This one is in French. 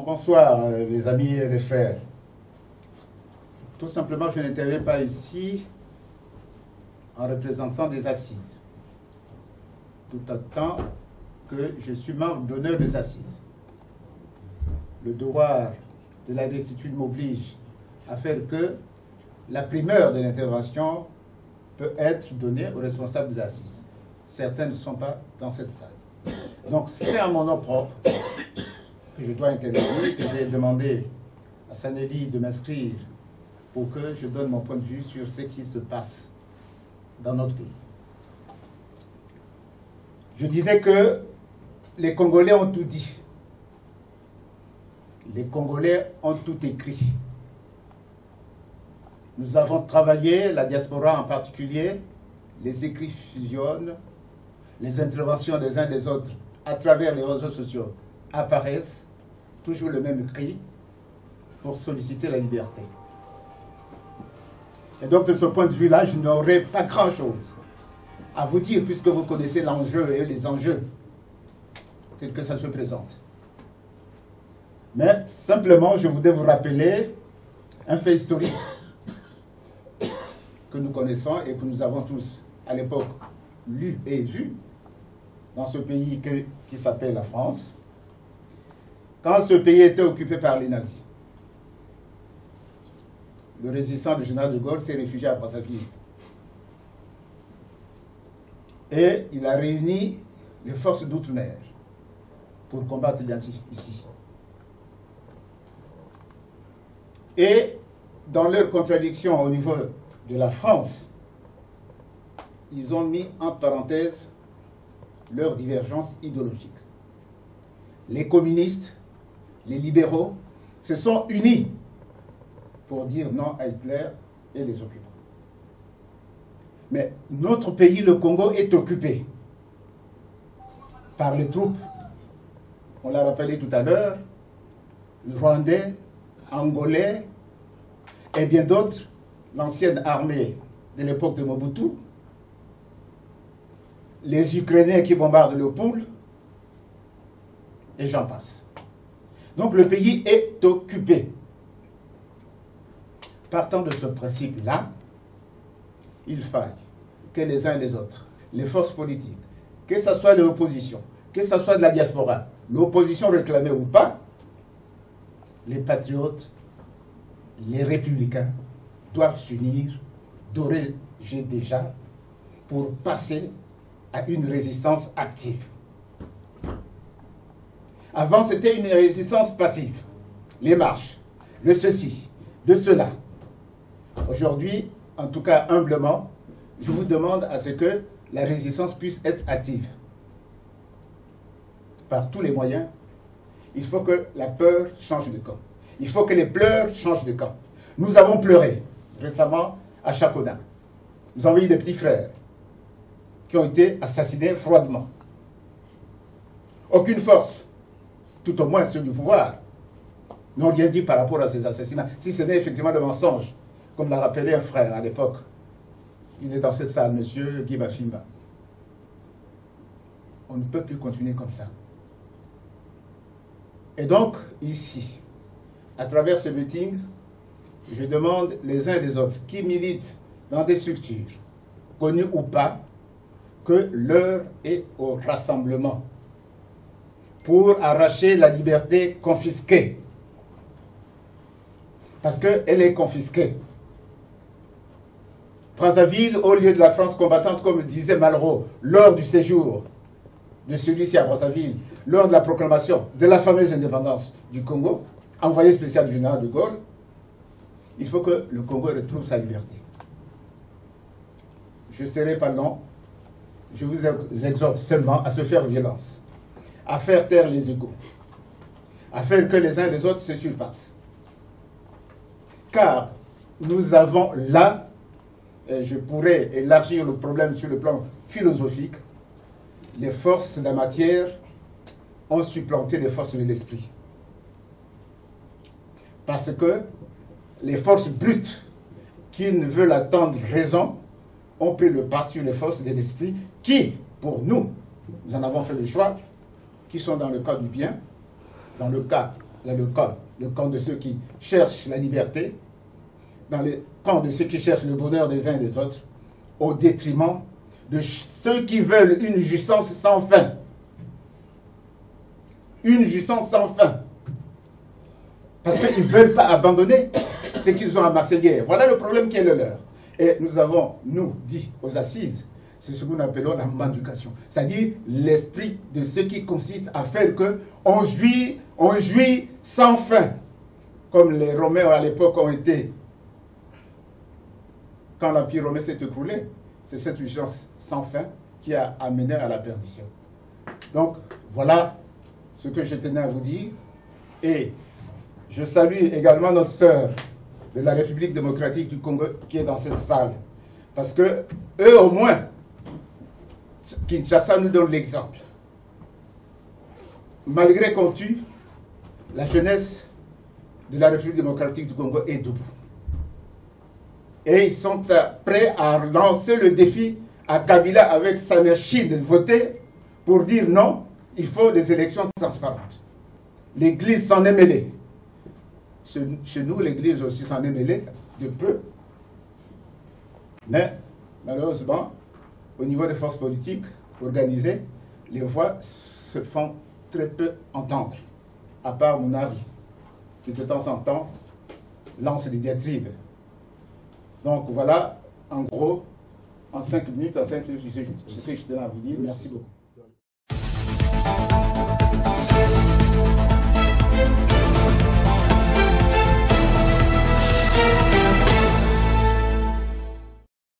Bonsoir les amis et les frères. Tout simplement, je n'interviens pas ici en représentant des assises, tout autant que je suis membre d'honneur des assises. Le devoir de la rectitude m'oblige à faire que la primeur de l'intervention peut être donnée aux responsables des assises. Certains ne sont pas dans cette salle. Donc c'est à mon nom propre que je dois intervenir, que j'ai demandé à Sanelli de m'inscrire pour que je donne mon point de vue sur ce qui se passe dans notre pays. Je disais que les Congolais ont tout dit. Les Congolais ont tout écrit. Nous avons travaillé, la diaspora en particulier, les écrits fusionnent, les interventions des uns des autres à travers les réseaux sociaux apparaissent, toujours le même cri pour solliciter la liberté. Et donc de ce point de vue-là, je n'aurai pas grand-chose à vous dire puisque vous connaissez l'enjeu et les enjeux tels que ça se présente. Mais simplement, je voudrais vous rappeler un fait historique que nous connaissons et que nous avons tous à l'époque lu et vu dans ce pays qui s'appelle la France, quand ce pays était occupé par les nazis. Le résistant du général de Gaulle s'est réfugié à Brazzaville. Et il a réuni les forces d'outre-mer pour combattre les nazis ici. Et dans leur contradiction au niveau de la France, ils ont mis en parenthèse leur divergence idéologique. Les communistes, les libéraux se sont unis pour dire non à Hitler et les occupants. Mais notre pays, le Congo, est occupé par les troupes, on l'a rappelé tout à l'heure, rwandais, angolais et bien d'autres, l'ancienne armée de l'époque de Mobutu, les Ukrainiens qui bombardent le Poule, et j'en passe. Donc le pays est occupé. Partant de ce principe-là, il faille que les uns et les autres, les forces politiques, que ce soit de l'opposition, que ce soit de la diaspora, l'opposition réclamée ou pas, les patriotes, les républicains doivent s'unir d'ores et déjà pour passer à une résistance active. Avant, c'était une résistance passive. Les marches, le ceci, le cela. Aujourd'hui, en tout cas humblement, je vous demande à ce que la résistance puisse être active. Par tous les moyens, il faut que la peur change de camp. Il faut que les pleurs changent de camp. Nous avons pleuré récemment à Chacoda. Nous avons eu des petits frères qui ont été assassinés froidement. Aucune force, tout au moins ceux du pouvoir, n'ont rien dit par rapport à ces assassinats, si ce n'est effectivement le mensonge, comme l'a rappelé un frère à l'époque. Il est dans cette salle, M. Guy Bafimba. On ne peut plus continuer comme ça. Et donc, ici, à travers ce meeting, je demande les uns et les autres qui militent dans des structures, connues ou pas, que l'heure est au rassemblement pour arracher la liberté confisquée. Parce qu'elle est confisquée. Brazzaville, au lieu de la France combattante, comme le disait Malraux, lors du séjour de celui-ci à Brazzaville, lors de la proclamation de la fameuse indépendance du Congo, envoyé spécial du général de Gaulle, il faut que le Congo retrouve sa liberté. Je ne serai pas long, je vous exhorte seulement à se faire violence, à faire taire les égos, à faire que les uns et les autres se surpassent. Car nous avons là, et je pourrais élargir le problème sur le plan philosophique, les forces de la matière ont supplanté les forces de l'esprit. Parce que les forces brutes qui ne veulent attendre raison ont pris le pas sur les forces de l'esprit qui, pour nous, nous en avons fait le choix, qui sont dans le cas du bien, dans le cas Là, le camp de ceux qui cherchent la liberté, dans le camp de ceux qui cherchent le bonheur des uns et des autres, au détriment de ceux qui veulent une jouissance sans fin. Une jouissance sans fin. Parce qu'ils ne veulent pas abandonner ce qu'ils ont amassé hier. Voilà le problème qui est le leur. Et nous avons, nous, dit aux assises, c'est ce que nous appelons la manducation. C'est-à-dire l'esprit de ce qui consiste à faire qu'on jouit sans fin. Comme les Romains à l'époque ont été. Quand l'Empire romain s'est écroulé, c'est cette jouissance sans fin qui a amené à la perdition. Donc, voilà ce que je tenais à vous dire. Et je salue également notre sœur de la République démocratique du Congo qui est dans cette salle. Parce que eux, au moins, Kinshasa nous donne l'exemple. Malgré qu'on tue, la jeunesse de la République démocratique du Congo est debout. Et ils sont prêts à lancer le défi à Kabila avec sa machine de voter pour dire non, il faut des élections transparentes. L'Église s'en est mêlée. Chez nous, l'Église aussi s'en est mêlée de peu. Mais malheureusement, au niveau des forces politiques organisées, les voix se font très peu entendre, à part Mounari, qui de temps en temps lance des diatribes. Donc voilà, en gros, en 5 minutes, ce que je tenais à vous dire. Merci beaucoup.